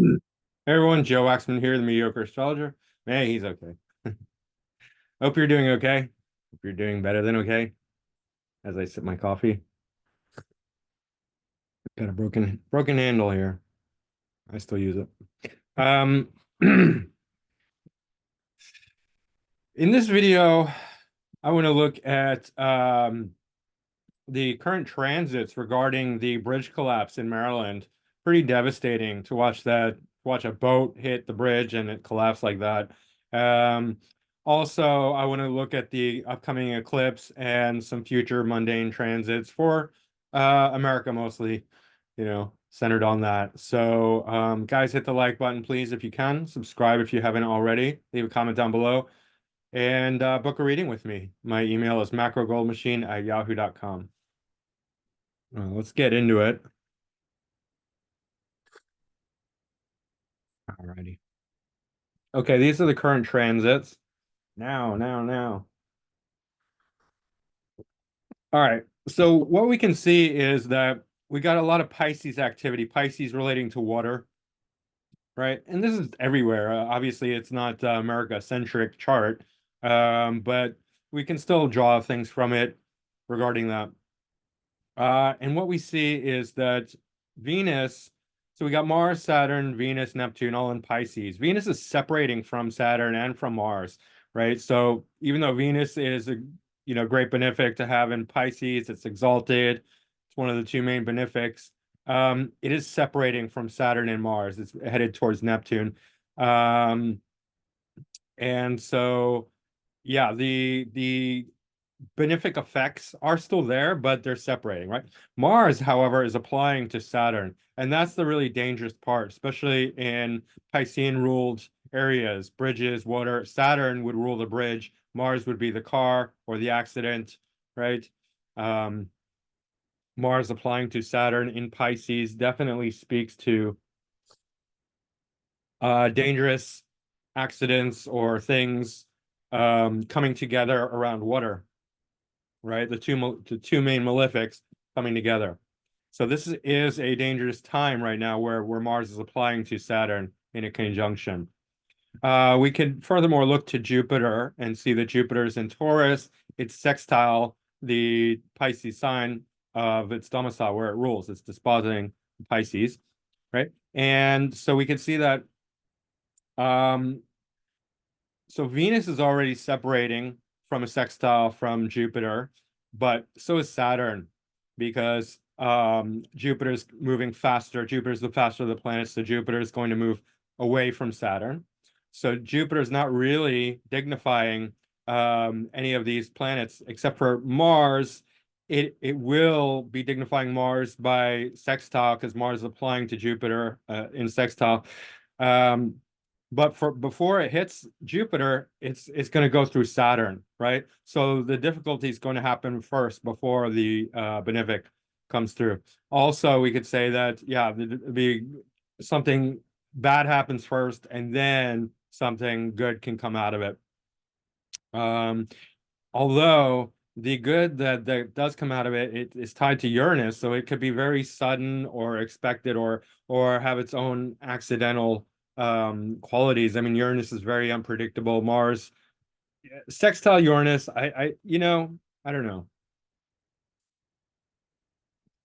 Hey everyone, Joe Waxman here, the mediocre astrologer. Hey, he's okay. Hope you're doing okay. Hope you're doing better than okay. As I sip my coffee. Got a broken handle here. I still use it. In this video, I want to look at the current transits regarding the bridge collapse in Maryland. Pretty devastating to watch that, watch a boat hit the bridge and it collapse like that. Um, Also, I want to look at the upcoming eclipse and some future mundane transits for America mostly, centered on that. So, guys, hit the like button, please, if you can. Subscribe if you haven't already. Leave a comment down below and book a reading with me. My email is macrogoldmachine@yahoo.com. Let's get into it. Alrighty. Okay, these are the current transits. Now. All right. So what we can see is that we got a lot of Pisces activity, Pisces relating to water, right? And this is everywhere. Obviously, it's not America-centric chart, but we can still draw things from it regarding that. And what we see is that Venus, so we got Mars, Saturn, Venus, Neptune, all in Pisces. Venus is separating from Saturn and from Mars, right? So even though Venus is a great benefic to have in Pisces, it's exalted, it's one of the two main benefics. It is separating from Saturn and Mars. It's headed towards Neptune. Um, and so yeah, the benefic effects are still there, but they're separating, right? Mars, however, is applying to Saturn, and that's the really dangerous part, especially in Piscean ruled areas, bridges, water. Saturn would rule the bridge, Mars would be the car or the accident, right? Um, Mars applying to Saturn in Pisces definitely speaks to dangerous accidents or things coming together around water, right? The two main malefics coming together. So this is a dangerous time right now where Mars is applying to Saturn in a conjunction. We could furthermore look to Jupiter and see that Jupiter is in Taurus. It's sextile the Pisces sign of its domicile where it rules. It's dispositing Pisces, right? And so we can see that um, so Venus is already separating from a sextile from Jupiter, but so is Saturn because Jupiter's moving faster. Jupiter's the faster of the planets, so Jupiter is going to move away from Saturn. So Jupiter is not really dignifying any of these planets except for Mars. It will be dignifying Mars by sextile because Mars is applying to Jupiter in sextile. Um, but for before it hits Jupiter, it's going to go through Saturn, right? So the difficulty is going to happen first before the benefic comes through. Also, we could say that yeah, the something bad happens first, and then something good can come out of it. Um, Although the good that does come out of it is tied to Uranus, so it could be very sudden or expected or have its own accidental qualities. I mean, Uranus is very unpredictable. Mars, sextile Uranus, I don't know.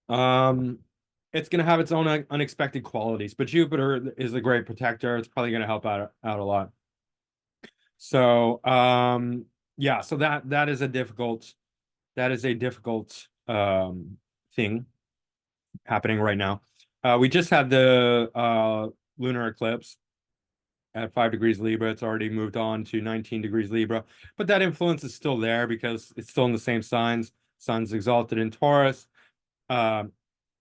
Um, it's going to have its own unexpected qualities, but Jupiter is a great protector. It's probably going to help out a lot. So, yeah, so that is a difficult thing happening right now. We just had the lunar eclipse at 5 degrees Libra. It's already moved on to 19 degrees Libra, but that influence is still there because it's still in the same signs. Sun's exalted in Taurus, uh,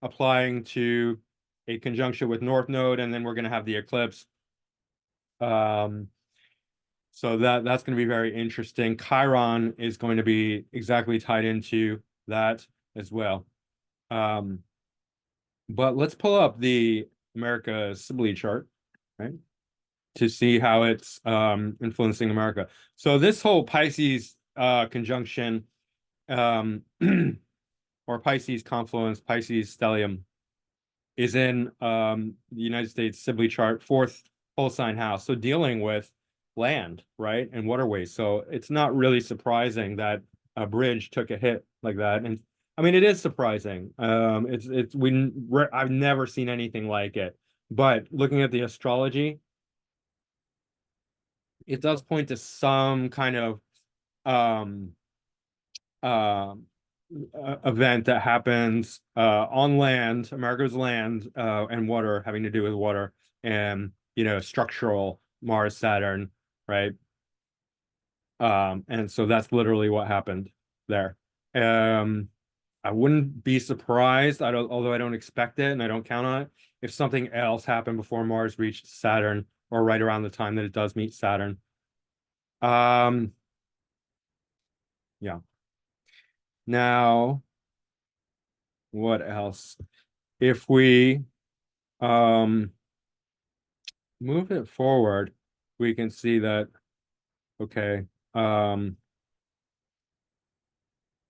applying to a conjunction with North Node, and then we're going to have the eclipse. Um, so that's going to be very interesting. Chiron is going to be exactly tied into that as well. Um, but let's pull up the America Sibley chart, right, to see how it's influencing America. So this whole Pisces conjunction or Pisces confluence, Pisces stellium, is in the United States Sibley chart, fourth whole sign house. So dealing with land, right, and waterways. So it's not really surprising that a bridge took a hit like that. And I mean, it is surprising. I've never seen anything like it. But looking at the astrology, it does point to some kind of um um event that happens on land, America's land, and water, having to do with water and structural Mars Saturn, right? And so that's literally what happened there. Um, I wouldn't be surprised, although I don't expect it and I don't count on it, if something else happened before Mars reached Saturn or right around the time that it does meet Saturn. Um, yeah. Now, what else? If we um move it forward, we can see that, okay, um,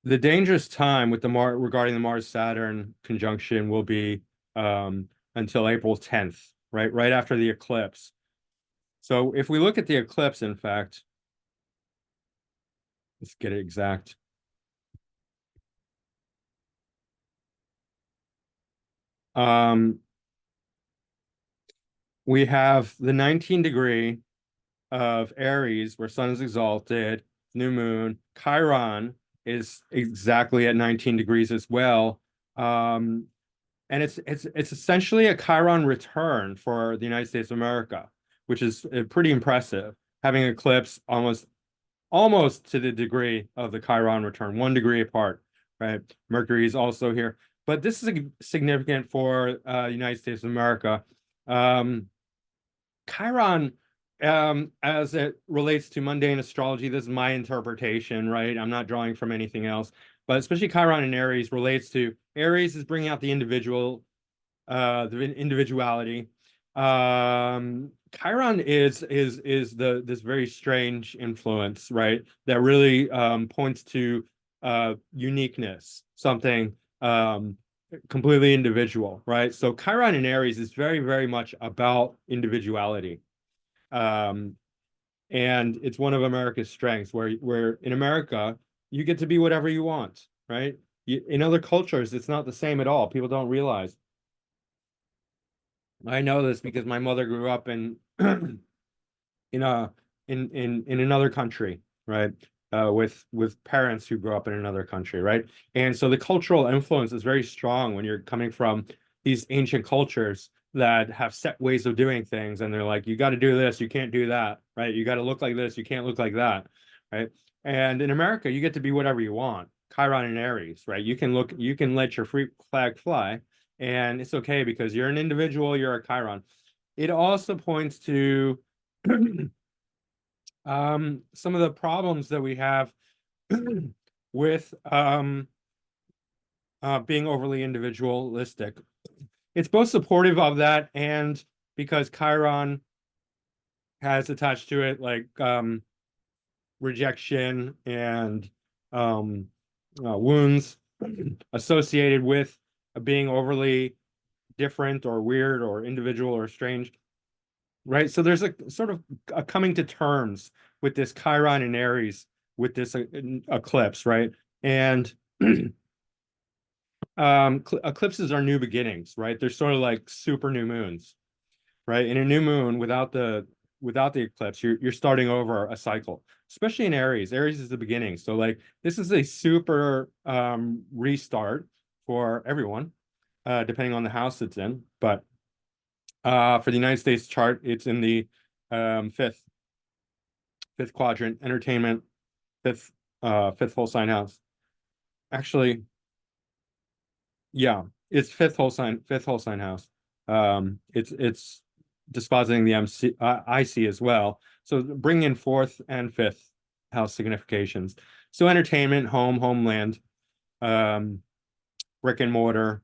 the dangerous time with the regarding the Mars Saturn conjunction will be until April 10th, right? Right after the eclipse. So if we look at the eclipse, in fact, let's get it exact. Um, we have the 19 degree of Aries, where Sun is exalted, new moon. Chiron is exactly at 19 degrees as well. And it's essentially a Chiron return for the United States of America, which is pretty impressive. Having eclipse almost to the degree of the Chiron return, 1 degree apart, right? Mercury is also here, but this is significant for United States of America. Um, Chiron, as it relates to mundane astrology, this is my interpretation, right? I'm not drawing from anything else, but especially Chiron in Aries relates to Aries is bringing out the individuality. Chiron is this very strange influence, right? That really points to uniqueness, something completely individual, right? So Chiron in Aries is very, very much about individuality. Um, and it's one of America's strengths where in America you get to be whatever you want, right? In other cultures, it's not the same at all. People don't realize. I know this because my mother grew up in in a in another country, right? With parents who grew up in another country, right? And so the cultural influence is very strong when you're coming from these ancient cultures that have set ways of doing things, and they're like, you got to do this, you can't do that, right? You got to look like this, you can't look like that, right? And in America, you get to be whatever you want. Chiron and Aries, right? You can let your free flag fly, and it's okay because you're an individual, you're a Chiron. It also points to some of the problems that we have with being overly individualistic. It's both supportive of that and because Chiron has attached to it like rejection and um, wounds associated with being overly different or weird or individual or strange. Right. So there's a sort of a coming to terms with this Chiron and Aries with this eclipse, right? And eclipses are new beginnings, right? They're sort of like super new moons, right? In a new moon without the eclipse, you're starting over a cycle, especially in Aries. Aries is the beginning. So like this is a super restart for everyone, depending on the house it's in. But for the United States chart, it's in the fifth quadrant, entertainment, fifth whole sign house. Actually, yeah, it's fifth whole sign house. It's dispositing the IC as well. So bring in fourth and fifth house significations. So entertainment, homeland, um, brick and mortar,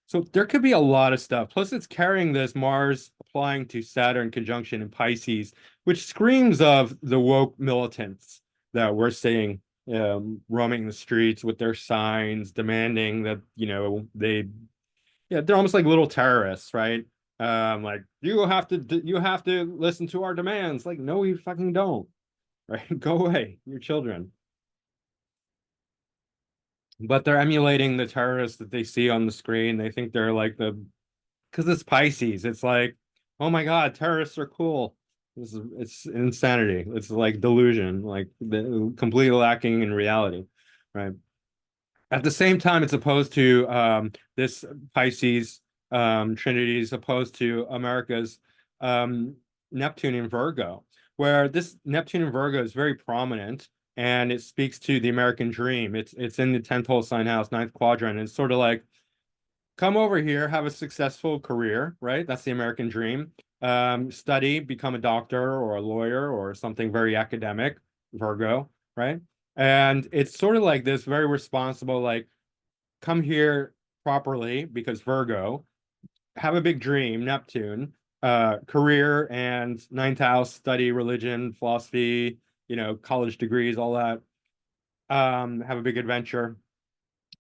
so there could be a lot of stuff. Plus, it's carrying this Mars applying to Saturn conjunction in Pisces, which screams of the woke militants that we're seeing roaming the streets with their signs demanding that, they Yeah, they're almost like little terrorists, right? Like you have to listen to our demands. Like, no, you fucking don't, right? Go away, you're children. But they're emulating the terrorists that they see on the screen. They think they're like the because it's Pisces. It's like, oh my God, terrorists are cool. It's insanity. It's like delusion, like completely lacking in reality, right? At the same time, it's opposed to this Pisces Trinity is opposed to America's um, Neptune in Virgo, where this Neptune in Virgo is very prominent and it speaks to the American dream. It's in the 10th whole sign house, ninth quadrant. And it's sort of like come over here, have a successful career, right? That's the American dream. Study, become a doctor or a lawyer or something very academic, Virgo, right? And it's sort of like this very responsible, like, come here properly because Virgo, have a big dream, Neptune, career and ninth house, study religion, philosophy, college degrees, all that. Have a big adventure,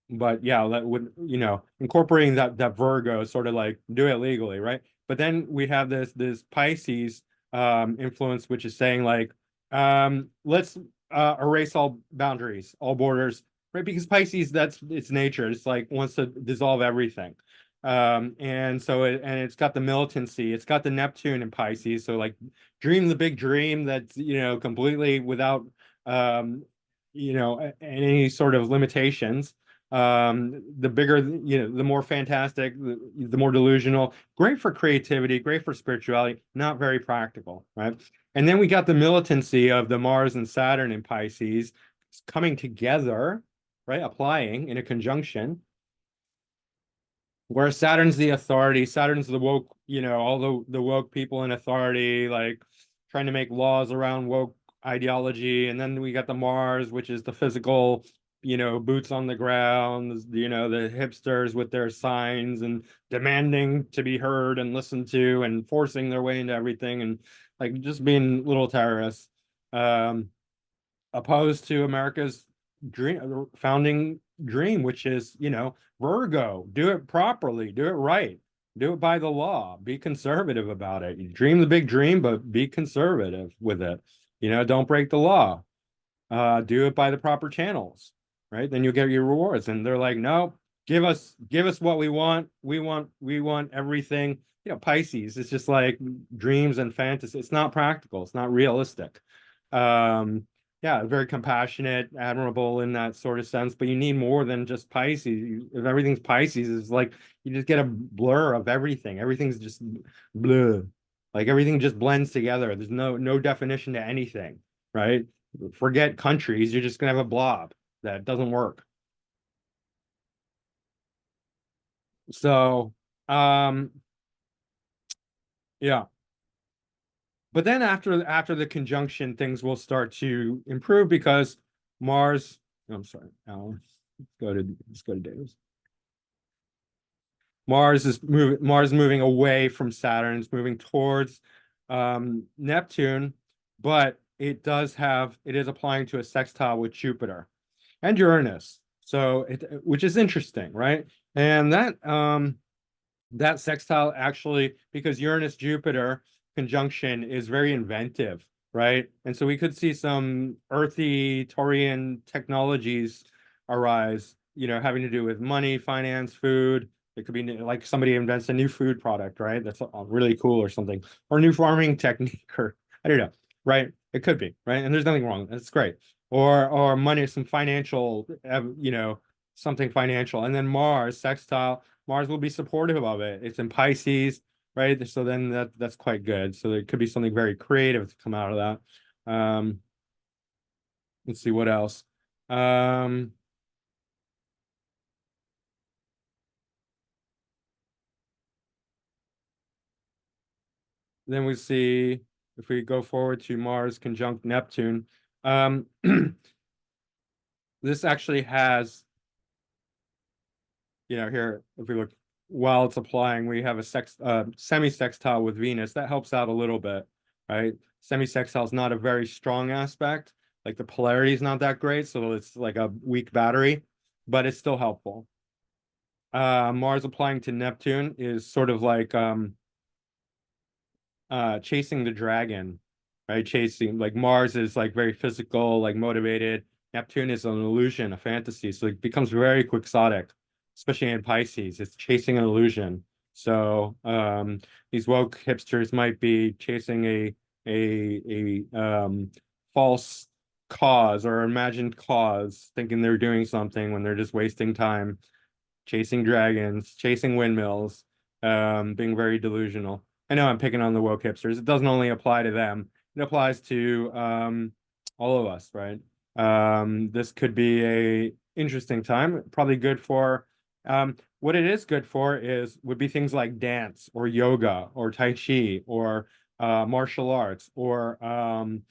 but yeah, that would, incorporating that Virgo sort of like do it legally, right? But then we have this Pisces influence, which is saying like, let's erase all boundaries, all borders, right? Because Pisces, that's its nature. It's like wants to dissolve everything. And so it's got the militancy, it's got the Neptune in Pisces. So like dream the big dream that's, completely without any sort of limitations. The bigger, the more fantastic, the more delusional, great for creativity, great for spirituality, not very practical, right? And then we got the militancy of the Mars and Saturn in Pisces coming together, right? Applying in a conjunction, where Saturn's the authority, Saturn's the woke, all the woke people in authority, like trying to make laws around woke ideology. And then we got the Mars, which is the physical, boots on the ground, the hipsters with their signs and demanding to be heard and listened to and forcing their way into everything and like just being little terrorists. Um, Opposed to America's dream, founding dream, which is, Virgo, do it properly, do it right, do it by the law, be conservative about it. You dream the big dream, but be conservative with it. Don't break the law. Do it by the proper channels, right? Then you'll get your rewards. And they're like, no, give us what we want. We want everything. Pisces, it's just like dreams and fantasy. It's not practical, it's not realistic. Um, yeah, very compassionate, admirable in that sort of sense, but you need more than just Pisces. If everything's Pisces, it's like you just get a blur of everything. Everything's just blur. Like everything just blends together. There's no definition to anything, right? Forget countries, you're just gonna have a blob that doesn't work. So, um, yeah. But then after the conjunction, things will start to improve because Mars. I'm sorry, Alan. Let's go to Davis. Mars moving away from Saturn. It's moving towards Neptune, but it is applying to a sextile with Jupiter and Uranus. So which is interesting, right? And that sextile actually, because Uranus Jupiter conjunction is very inventive, right? And so we could see some earthy Taurian technologies arise, having to do with money, finance, food. It could be like somebody invents a new food product, right? That's really cool or something, or new farming technique, or I don't know, right? It could be, right? And there's nothing wrong. That's great. Or money, some financial, something financial. And then Mars, sextile, Mars will be supportive of it. It's in Pisces, right? So then that's quite good. So there could be something very creative to come out of that. Let's see what else. Um, then we see if we go forward to Mars conjunct Neptune. This actually has, here, if we look while it's applying, we have a semi-sextile with Venus. That helps out a little bit, right? Semi-sextile is not a very strong aspect. Like the polarity is not that great, so it's like a weak battery, but it's still helpful. Mars applying to Neptune is sort of like chasing the dragon, right? Chasing, like, Mars is like very physical, like motivated. Neptune is an illusion, a fantasy, so it becomes very quixotic, especially in Pisces. It's chasing an illusion. So these woke hipsters might be chasing a false cause or imagined cause, thinking they're doing something when they're just wasting time chasing dragons, chasing windmills, being very delusional. I know I'm picking on the woke hipsters. It doesn't only apply to them. It applies to all of us, right? This could be a interesting time. Probably good for what it is good for is would be things like dance or yoga or tai chi or martial arts or um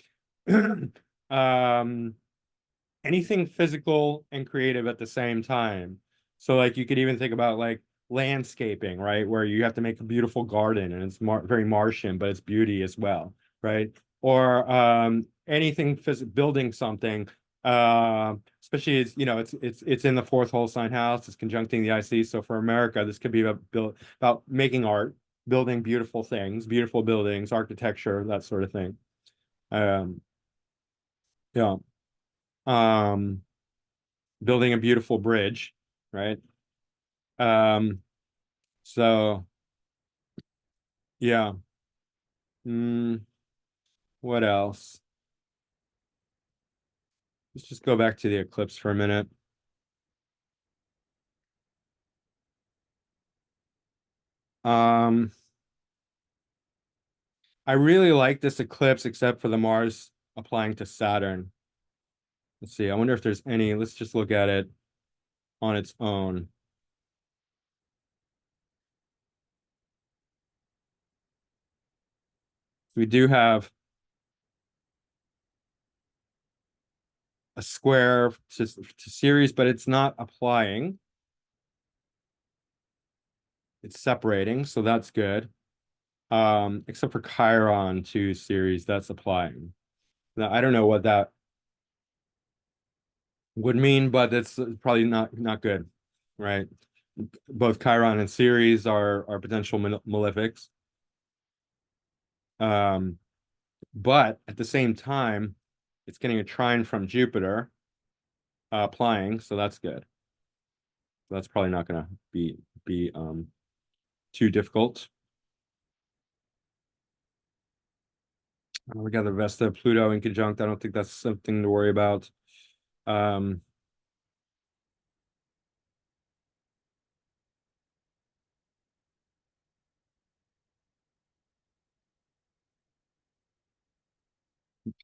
anything physical and creative at the same time. So like you could even think about like landscaping, right? Where you have to make a beautiful garden and it's very Martian, but it's beauty as well, right? Or anything building something, especially as you know, it's in the fourth whole sign house, it's conjuncting the IC. So for America, this could be about making art, building beautiful things, beautiful buildings, architecture, that sort of thing. Um, yeah. Um, Building a beautiful bridge, right? Um, so yeah. Mm, what else? Let's just go back to the eclipse for a minute. Um, I really like this eclipse, except for the Mars applying to Saturn. Let's see. I wonder if there's any. Let's just look at it on its own. We do have a square to Ceres, but it's not applying. It's separating, so that's good. Except for Chiron to Ceres, that's applying. Now, I don't know what that would mean, but it's probably not good, right? Both Chiron and Ceres are potential malefics. Um, but at the same time, it's getting a trine from Jupiter applying, so that's good. That's probably not going to be too difficult. We got the Vesta Pluto in conjunct. I don't think that's something to worry about. Um,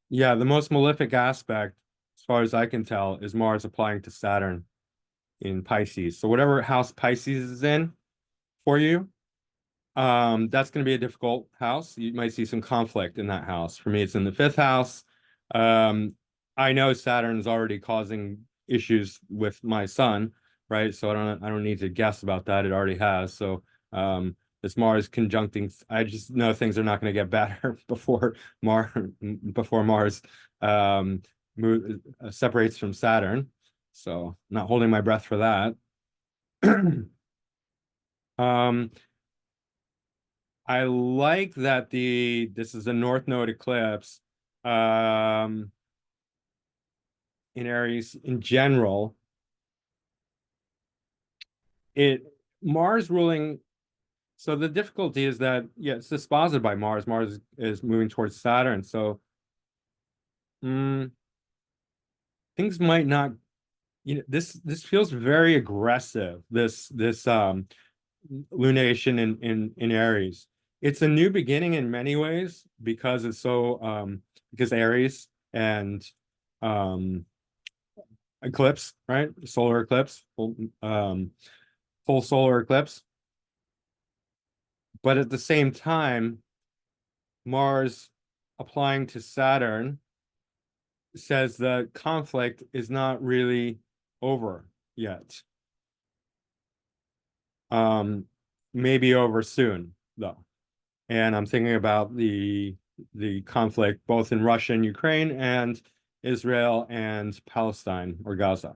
yeah, the most malefic aspect, as far as I can tell, is Mars applying to Saturn in Pisces. So whatever house Pisces is in for you, that's going to be a difficult house. You might see some conflict in that house. For me, it's in the fifth house. Um, I know Saturn's already causing issues with my son, right? So I don't need to guess about that. It already has. So this Mars conjuncting, I just know things are not going to get better before Mars um, separates from Saturn. So not holding my breath for that. Um, I like that this is a North Node eclipse um in Aries in general. It Mars ruling, so the difficulty is that yeah, it's disposited by Mars. Mars is moving towards Saturn. So mm, things might not, this feels very aggressive, this lunation in Aries. It's a new beginning in many ways because it's so because Aries and um eclipse, right? Solar eclipse, full solar eclipse. But at the same time, Mars applying to Saturn says the conflict is not really over yet. Um, Maybe over soon, though. And I'm thinking about the conflict both in Russia and Ukraine and Israel and Palestine or Gaza.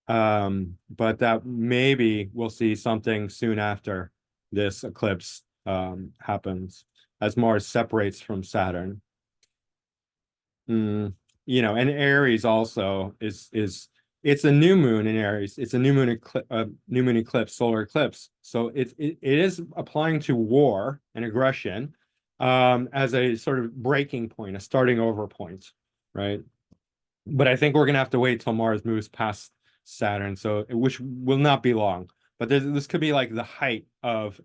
But that maybe we'll see something soon after this eclipse happens as Mars separates from Saturn. Mm, and Aries also is it's a new moon in Aries. It's a new moon eclipse, solar eclipse. So it is applying to war and aggression as a sort of breaking point, a starting over point, right? But I think we're gonna have to wait till Mars moves past Saturn, so which will not be long. But this could be like the height of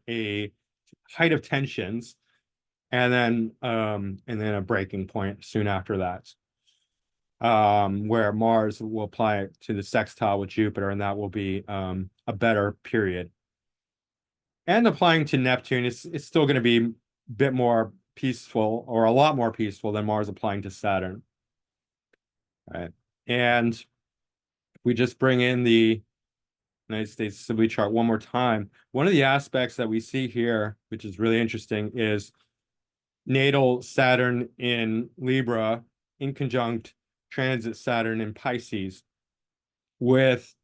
tensions, and then a breaking point soon after that, where Mars will apply to the sextile with Jupiter, and that will be a better period. And applying to Neptune, it's still going to be a bit more peaceful, or a lot more peaceful than Mars applying to Saturn, right? And we just bring in the United States Sibley chart one more time. One of the aspects that we see here, which is really interesting, is natal Saturn in Libra in conjunct transit Saturn in Pisces with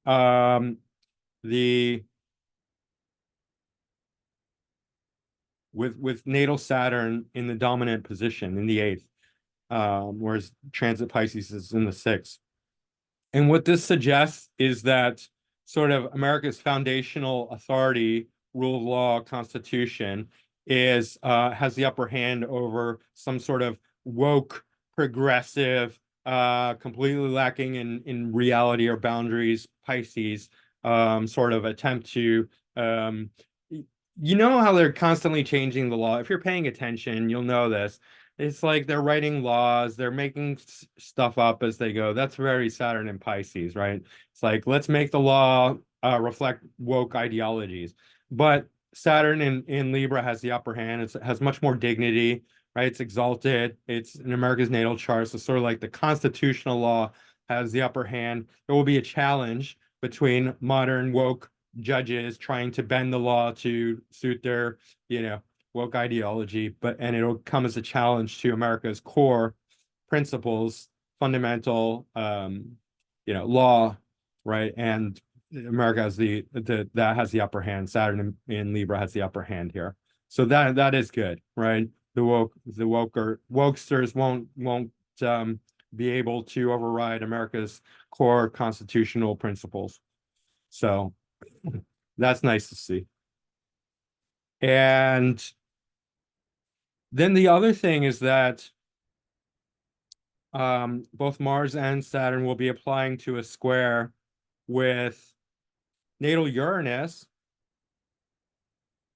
um the with natal Saturn in the dominant position in the eighth, whereas transit Pisces is in the sixth. And what this suggests is that sort of America's foundational authority, rule of law, constitution, is has the upper hand over some sort of woke, progressive, completely lacking in reality or boundaries, Pisces, sort of attempt to you know how they're constantly changing the law. If you're paying attention, you'll know this. It's like they're writing laws, they're making stuff up as they go. That's very Saturn and Pisces, right? It's like, let's make the law reflect woke ideologies. But Saturn in Libra has the upper hand. It has much more dignity, right? It's exalted. It's in America's natal chart. So sort of like the constitutional law has the upper hand. There will be a challenge between modern woke judges trying to bend the law to suit their, woke ideology, and it'll come as a challenge to America's core principles, fundamental, law, right? And America has that has the upper hand. Saturn in Libra has the upper hand here, so that is good, right? Wokesters won't be able to override America's core constitutional principles. So that's nice to see. And then the other thing is that both Mars and Saturn will be applying to a square with natal Uranus.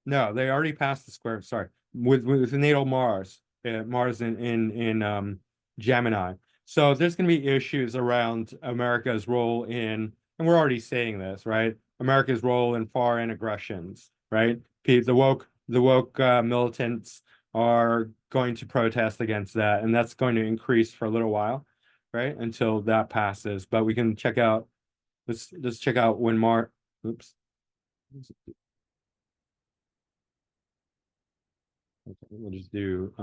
No, they already passed the square. Sorry, with natal Mars, Mars in Gemini. So there's going to be issues around America's role and we're already saying this, right? America's role in foreign aggressions, right? The woke militants are going to protest against that, and that's going to increase for a little while, right? Until that passes. But we can check out. Let's check out when Mars. Oops. Okay, we'll just do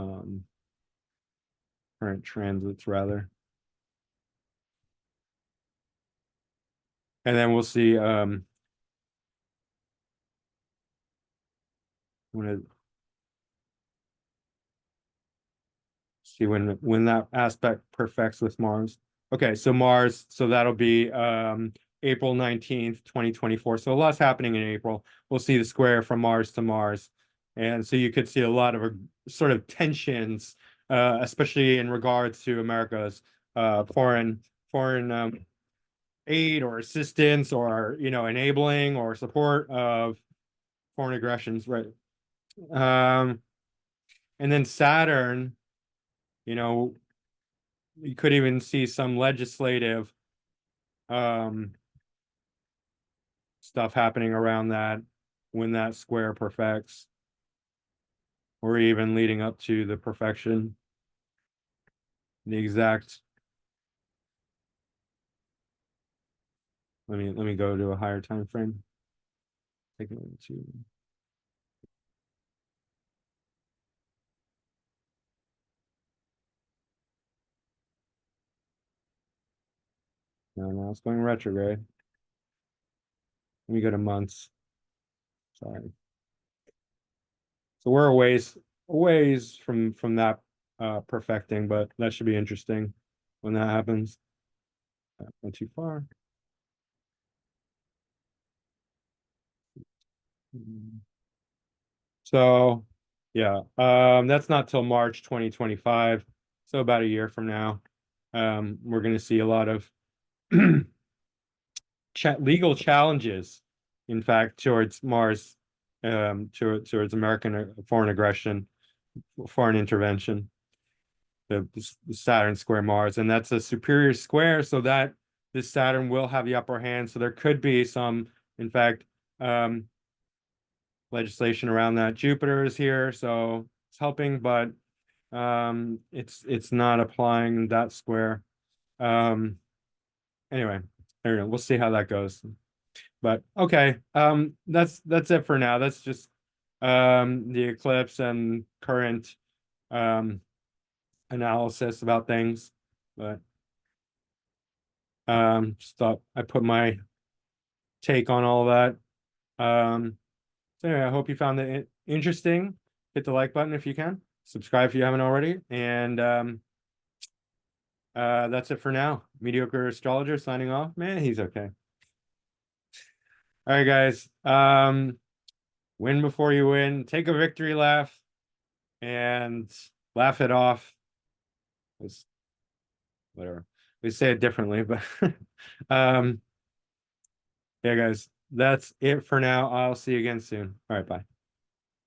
current transits rather. And then we'll see when it see when that aspect perfects with Mars. Okay, so Mars, so that'll be April 19th, 2024. So a lot's happening in April. We'll see the square from Mars to Mars. And so you could see a lot of sort of tensions, especially in regards to America's foreign aid or assistance or enabling or support of foreign aggressions, right? Um, and then Saturn, you know, you could even see some legislative um stuff happening around that when that square perfects, or even leading up to the perfection. The exact let me go to a higher time frame. Take it to no, no, it's going retrograde. Let me go to months. Sorry. So we're a ways from that perfecting, but that should be interesting when that happens. Not too far. So yeah, that's not till March 2025. So about a year from now. We're gonna see a lot of legal challenges, in fact, towards Mars, towards American foreign aggression, foreign intervention, the Saturn square Mars, and that's a superior square, so that this Saturn will have the upper hand. So there could be some, in fact, legislation around that. Jupiter is here, so it's helping, but it's not applying that square. Anyway, there we go. We'll see how that goes. But okay, that's it for now. That's just the eclipse and current analysis about things. But just thought I put my take on all of that. So anyway, I hope you found it interesting. Hit the like button if you can. Subscribe if you haven't already. And that's it for now. Mediocre astrologer signing off. Man, he's okay. All right, guys. Win before you win. Take a victory laugh and laugh it off. It's whatever. We say it differently, but yeah, guys. That's it for now. I'll see you again soon. All right, bye.